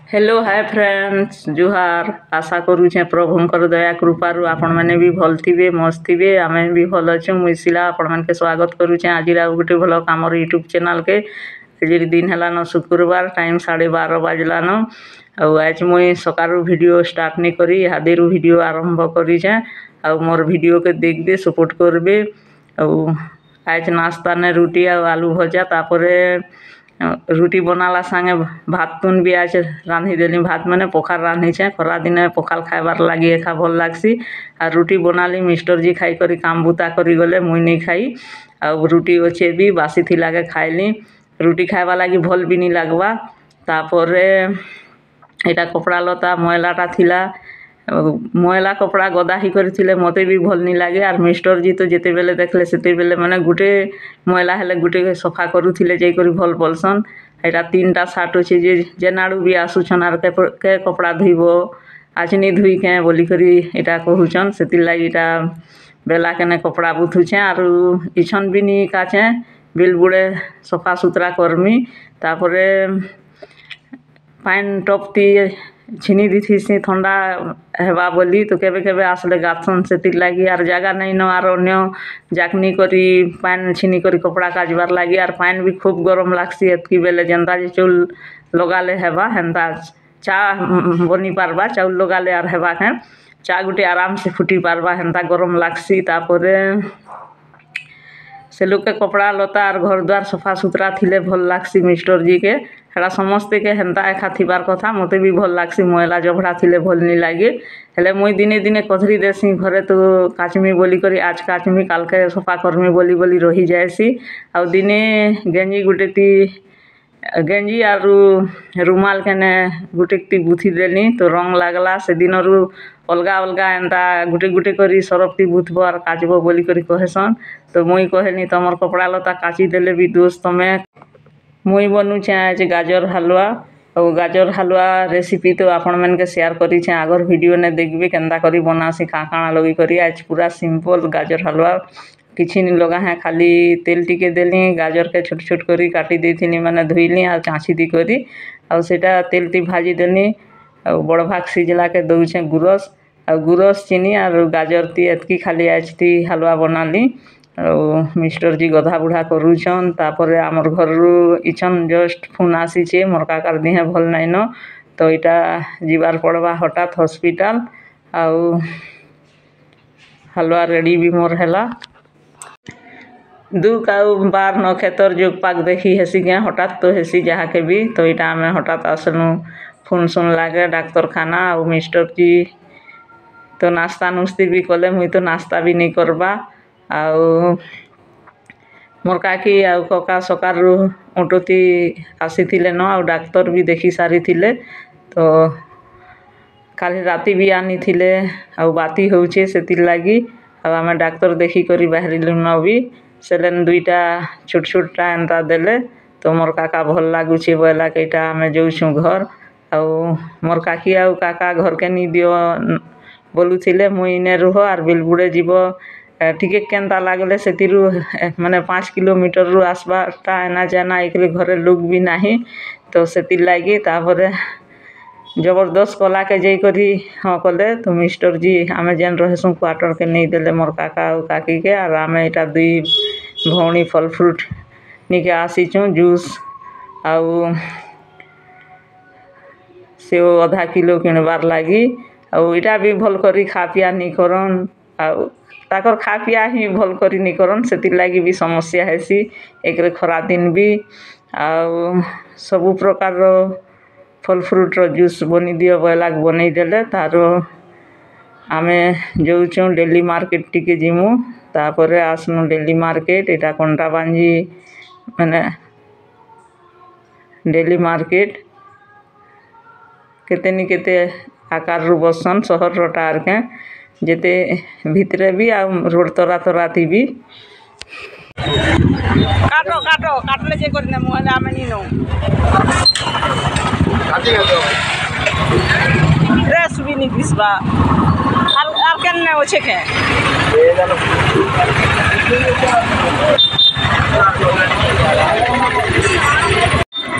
Hello hi friends जुहार आशा करूछे प्रभुंकर दया कृपारू आपण मैंने भी भल थिबे मस्त थिबे आमे भी भल अच्छे मुई शिला आपण मन के स्वागत करूछे आज गोटे भल काम यूट्यूब चैनल के आज दिन है न शुक्रवार टाइम 12:30 बाजलान आज मुई सकाळु वीडियो स्टार्ट नहीं करी हादेरु वीडियो आरंभ करीछे आ मोर वीडियो के देखबे सपोर्ट करबे आज नाश्ता ने रोटी आलू भजा तापरे रुटी बनाला संगे भात तुन भी आज रांधी देली भात मैंने पखाल रांधी छे खरा दिन पखाल खाइबार लगी एका भल लागसी आ रुटी बनाली मिस्टर जी खाई करी काम बुता करी गले मुई नहीं खाई आ रुटी अच्छे भी बासी थी लागे खाइली रुटी खाइबा लगी भल भी नहीं लगवा तापरे एटा कपड़ा लता मैलाटा थिला मैला कपड़ा गदा ही करथिले मते भी भल नहीं लगे आर मिस्टर जी तो जेते बेले देखले सेते बेले माने गुटे मैला हेले गुटे सफा करूथिले जई करी भल बोलसन एटा तीनटा साट अछि जे जेनाडू भी आसुछन आर के कपड़ा धुइबो आज नहीं धुई के बोली करी एटा कहूछन सेति लागि एटा बेला केने कपड़ा बुथुछे आर इछन भी नहीं काछे बिल बुड़े सफा सुतरा करमी तापरे पाइन टपती छिनी दी थी ठंडा हेबा बोली तो केबे केबे आसले गाथन सेति लागि आर जगह नहीं न आर अन्य जाकनी करी पान छिनी करी कपड़ा काजबार लागि आर पान भी खूब गरम लागसी एतकी बेले जेंदा जे चौल लगाले हेबा हेंदा चा बनी पारबा चाउल लगाले आर हेबा के चा गुटे आराम से फुटी पारबा हेंदा गरम लागसी तापरे से लोग के कपड़ा लता आर घर द्वार सफा सुतरा थिले भल लागसी मिस्टर जी के हेड़ा समस्ते के हेंता एका थिबार कथा मते भी भल लागसी मैला जबड़ा थिले भल नहीं लागे हेले मुई दिने दिने कथरी देसी घरे तो काचमी बोली करी आज काचमी काल के सफा करमी बोली बोली रही जायसी आ दिने गेंजी गुटेती गेंजी आरु रुमाल केने गुटेती बुथी देली तो रंग लागला से दिनरु अलगा अलगा एंता गुटे गुटे करी सरपती बुथबो आर काचबो बोली करी कहेसन तो मुई कहनी तमर कपड़ा लता काची देले भी दोस्त तमे मुई बनुछे आज गाजर हलवा और गाजर हलवा रेसिपी तो आपण मन के शेयर करी छे आगर वीडियो ने देखबे केंदा करी बनासी काकाणा लगी करी आज पूरा सिंपल गाजर हलवा किछि नहीं लगा है खाली तेल टिके देली गाजर के छोट छोट करी काटी देथिनी माने धुइली आ चाची दी करी आ सेटा तेल टी भाजी देनी आ बड़ भाग सिजला के दउछे गुरस आ गुरस चीनी और गाजर ती एतकी खाली आज ती हलवा बनाली मिस्टर जी गधा बुढ़ा करूछन तापरे आमर घर इछन जस्ट फोन आसीचे मोर काकार दिहे भल नाइन तो इटा जीवार पड़वा हठात हॉस्पिटल आउ हलवा रेडी भी मोर हैला दुख आउ बार नक्षत्र जोग पाक देखी हेसी के हठात तो हेसी जहाँ के भी तो इटा आमे हठात आसनु फोन सुन लागे डाक्तरखाना आउ मिस्टर जी तो नाश्ता नुस्ती भी कले मुई तो नाश्ता भी नहीं करबा आउ मोर काकी आउ कका सकारु उठती आसीथिले न आउ डाक्तर भी देखी सारी थिले तो काली राती भी आनी थिले आउ बाती होउछे सेति लागि आ आमे डाक्तर देखी करी बाहरिलु न भी सेलेन दुईटा छोट छोटा एंता देले तो मोर काका भल लागुछे बोला केटा आमे जोछु घर आउ मोर काकी आउ काका घर के नी दियो बोलुथिले मुई ने रुह आर बिलबुड़े जीवो ठीक केंता लागले सेतिरु माने 5 किलोमीटर रु आसबाटा एना जाना एकले घरे लोग भी नाही तो सेति लागि तापरे जबरदस्त कला के जई करी हाँ कले तो मिस्टर जी आमे जेन रहेसु क्वार्टर के नहीं देले मोर काका और काकी के आर आमे एटा दुई भौणी फल फ्रूट निके आसीचु जूस आउ से आधा किलो किणबार लागि आउ इटा भी भल करी खा पिया नहीं करन आउ ताकर खा पिया ही भल करी नहीं करन सेति लागि भी समस्या हेसी एकरे खरा दिन भी आउ सबु प्रकार रो फल फ्रूट रो जूस बनी दियो बोला बनै देले तारो आमे जोउछु डेली मार्केट टिके जिमु तापरे आसनु डेली मार्केट एटा कंटा बांजी माने डेली मार्केट केते नि केते आकार रु बसन शहर रोटार के जेते भितरे भी आ रोड तोरा तोरा थी भी काटो काटो काटले जे करने मोहले आमे नी नो काटी गयो ड्रेस भी नी दिसबा आर केने ओछे के ए जानो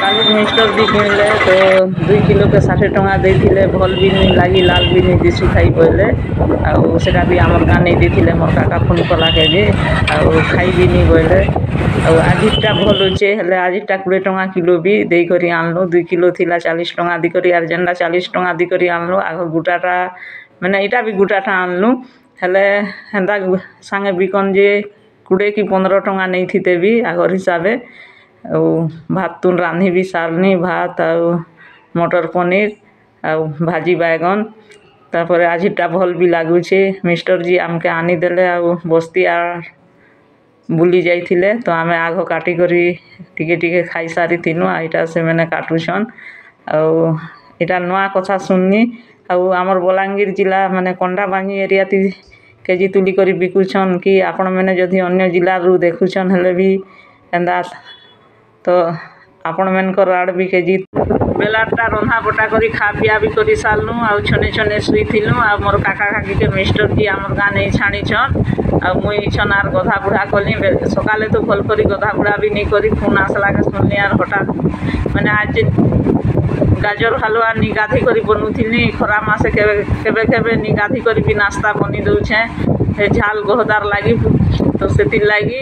काली मिस्टर जी किणले तो 2 किलो के 60 टंका देते भल भी नहीं लगी लाल भी नहीं दिशु खाई बोले आटा भी आम गाँ नहीं देते मोर काका फोन कला के भी खाई भी नहीं बोले आजिटा भल अच्छे हेल्ले आजिटा 20 टंका किलो भी देकर आनलु 2 किलो थिला 40 टंका दिकर आर जेनटा 40 टंका दिकर आनलु आग गोटाटा मैंने यहाँ भी गोटाटा आनलु हेल्ले हेन्ता सांगे बिकन जे 20 कि 15 टंका नहीं थी भी आगर हिसाब भात तुन रांधि भी सारनी भात मटर पनीर भाजी बैगन तापर आजिटा भल भी लगुचे मिस्टर जी आमके आनीदेले बस्ती बुली जाइथिले तो आम आग काटिक टिके टिके खाई सारी थिनु यहाँ से मैंने काटुछन आटा नुआ कथा सुननी आमर बलांगीर जिला माने कंडाबांगी एरिया ती केजी तुली करी बिकुछन कि आपण मैंने जदि अन्य जिला रू देखुछन हेले भी एंदा तो आपण मनकर आड़ भी केजी बेलाटा रंधा बटा करी खा पिया भी करी सारनु छने छने शुईथिलु मोर काका काकी के मिस्टर जी आमर गाँ नहीं छाणीछन मुई छन आर गधा बुढ़ा कली सकाले तो भल करी गधा बुढ़ा भी नहीं करी फोन आसला के सुनली आर हठात मैंने आज गाजर हलवा नी गाधी करी बनुथिनी खरा मासे केबे केबे नी गाधी करी भी नाश्ता बनी दउछे झाल गहदार लगी तो से लगी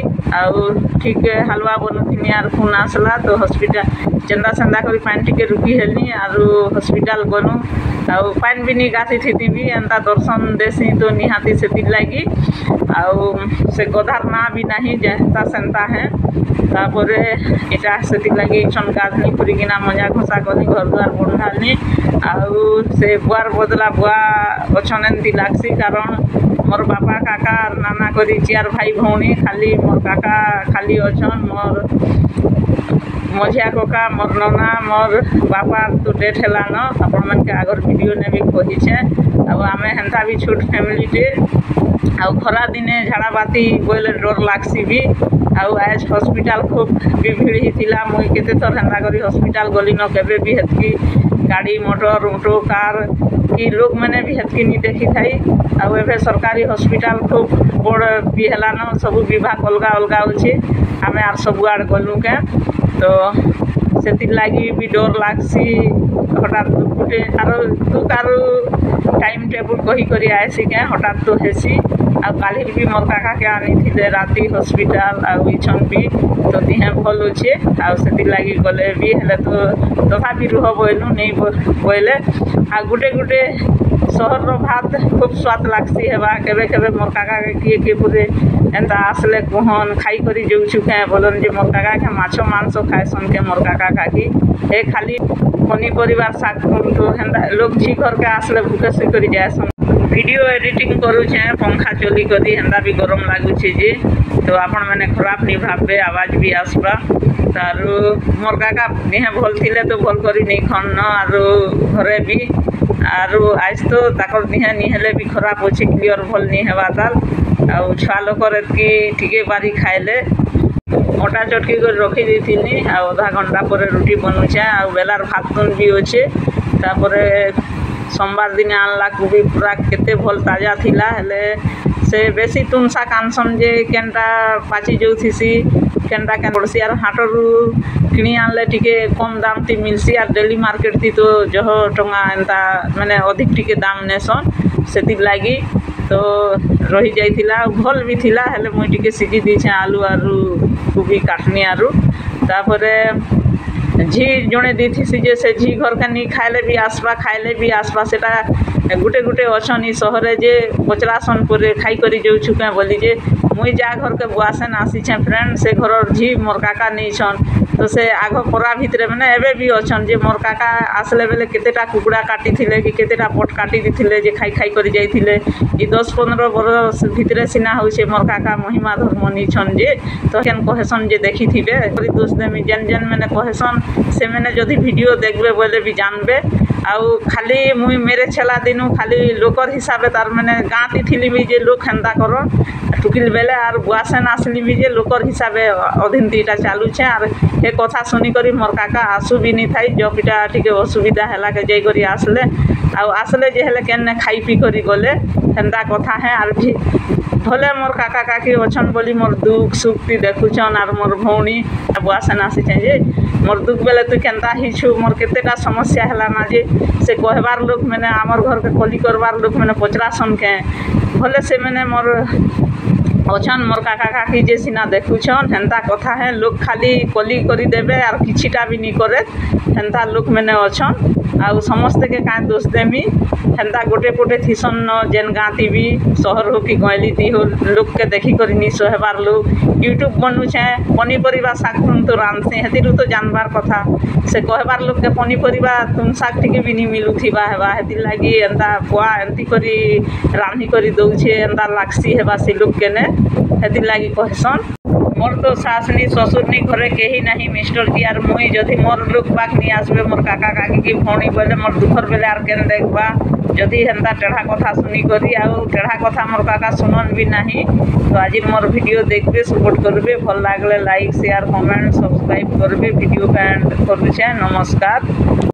ठीक हलवा बनुथिनी आर फोन आसला तो हॉस्पिटल चंदा चंदा करी पानी टिके रुकी हेली आर हॉस्पिटल गनु पानी भी नी गाधी थी भी एंता दर्शन देसी तो निहाती से लगी से गधार ना भी नहीं जहता सेंता है तापर इटा से लगी छन गाधनी खुरीकिना मजा घोषा कली घर द्वार बंधाली से बुआर बदला बुआ अच्छन एमती लगसी कारण मोर बापा काका नाना करी 4 भाई भौणी खाली मोर काका खाली अच्छन मोर मझिया कका मोर नना मोर बापा तो डेथ है आपण मन के आगर वीडियो ने भी कहीछे आम हेन्ता भी छोट फैमिली टे खरा दिने झाड़ा बाती बोले डर लागसी भी आज हॉस्पिटल खूब भी भीड़ होता मुई केते थर हेन्ता करी हॉस्पिटल गली न केबे भी हेतकी गाड़ी मोटर ऑटो कार कि लोग मैंने भी हेतकी नहीं देखी थी आउ सरकारी हॉस्पिटल खूब बड़ भी है सब विभाग अलग अलग अच्छे आम आर सब आड़ गलु के तो से लगी भी डर लागसी हठात गोटे आर दुख आर टाइम टेबुल कही करी आसी के हठात तो हेसी काली भी मोर काका के आनी थे राति हॉस्पिटल आछन भी तो दिहे भल अच्छे से लगी गले भी हेले तो तथापि रुह बोलु नहीं बोले गोटे गोटे सहर भात खूब स्वाद लागसी हेबा केबे केबे मोर काका के किए पूरे एंता आसले कहन खाई करी जाऊछु के बोलन जे मोर काका के माछ मांस खाएसन के मोर काका काकी ए खाली पनीपरिया शाग तो हेन्ता लोग झी घर के आसले भूखे से करी जाएसन वीडियो एडिटिंग करुछे पंखा चली करी हेन्ता भी गरम लागुछे जे तो आपण मैंने खराब नहीं भावे आवाज भी आसबा तारू मोर काका निहे भल थिले तो भल करी नहीं खन आरो घरे भी आरो आज तो ताकर निहे निहेले भी खराब अच्छे क्लियर भल नहीं हेबा ताल छुआ लोकर एतकी ठीके बारी खाइले अटा चटकी कर रखी देथिनी आधा घंटा पर रुटी बनुचे बेलार भात तुन भी अच्छे तापर सोमवार दिन आनला को भी पूरा केते भल ताजा थिला हेले से बेसी तुन सा कानसन जे केनटा पाची जाऊथीसी केनटा के पड़सी आर हाटरू किणी आनले टिके कम दाम ती मिलसी आर डेली मार्केट थी तो जह टंगा एंता माने अधिक टिके दाम नेसन सेति लागी तो रही जाइथिला भल भी थिला हेले मुई टिके सिखी दीछे आलू आरु कोबी काटनी आरु तापरे झी जड़े दी से झी घर के नहीं खाइले भी आसबा खाइले भी आसबा सेटा गुटे गुटे अच्छन ई सहरे जे पचरासन पर खाई करी जाऊछु के बोली जे मुई जा घर के बुआसेन आसीछे फ्रेंड से घर झी मोर काका नहीं छन तो से आग परा भितर मैंने एबे भी अच्छन जे मोर काका आसले बेले केतेटा कुकुड़ा काटी थिले कि केतेटा पट काटी दिथिले जे खाई खाई करी जाइथिले ई 10-15 बरस भितर सिना होइछे मोर काका महिमा धर्म नहीं छन जे तो केन कहेसन जे देखी थिबे करी दोस्त देमी जेन जेन मैंने कहेसन से मैंने जदि वीडियो देखबे बोले भी जानबे आउ खाली मुई मेरे छेला दिनु खाली लोकर हिसाब तार मैंने गाँती थी भी जे लोक हेन्ता कर टुकिल बेले आर बुआसेन आसली भी जे लोकर हिसाब अधीन तीटा चालू छे आर ए कथा सुनी करी मोर काका आसु भी नहीं थाई जब इटा टिके असुविधा हैला के जाई करी आसले आसले जे हेले केने खाई पी करी गले हेन्ता कथा है आर भी भले मोर काका काकी अच्छन बोली मोर दुख सुख ती देखुछन आर मोर भौणी बुआसेन आसीछे जे मोर दुख बेले तू केन्ता हिछु मोर केतेटा समस्या है ना जे से कहबार लोक मैंने आमर घर के कली करबार लोक मैंने पचरासन के भले से मैंने मोर अछन मोर काका काकी जे सिना देखुछन हेन्ता कथा है लोक खाली कली करी देबे आर किछिटा भी नी करे हेन्ता लोक मैंने अछन आ समस्त के का दोष देमी हेन्ता गोटे पोटे थिसन न जेन गाती भी शहर हो कि गैली ती हो लोक के देखी करी नी सहबार लोक यूट्यूब बनुछे पनीपरिबा शाक तुम तो रांधसे हेतिरु तो जानबार कथा से कहबार लोक के पनीपरिबा तुम शाक टिके भी नी मिलुथिबा हेबा हेति लागी एन्ता बुआ एंती करी रांधी करी दउछे एन्ता लागसी हेबा से लोक के ने हेति लागी कहसन मोर तो सासनी ससुरनी घरे कहीं नहीं मिस्टर जी आर मुई जदि मोर लोक बाक नहीं आसबे मोर काका काकी की भौणी बोले मोर दुखर बेले आर केन देखबा जदि हेन्ता टेढ़ा कथा सुनी करी आउ टेढ़ा कथा मोर काका सुनन भी नहीं तो आज मोर वीडियो देखबे सपोर्ट करबे भल लागले लाइक शेयर कमेंट सब्सक्राइब करबे वीडियो का एंड करूछे नमस्कार।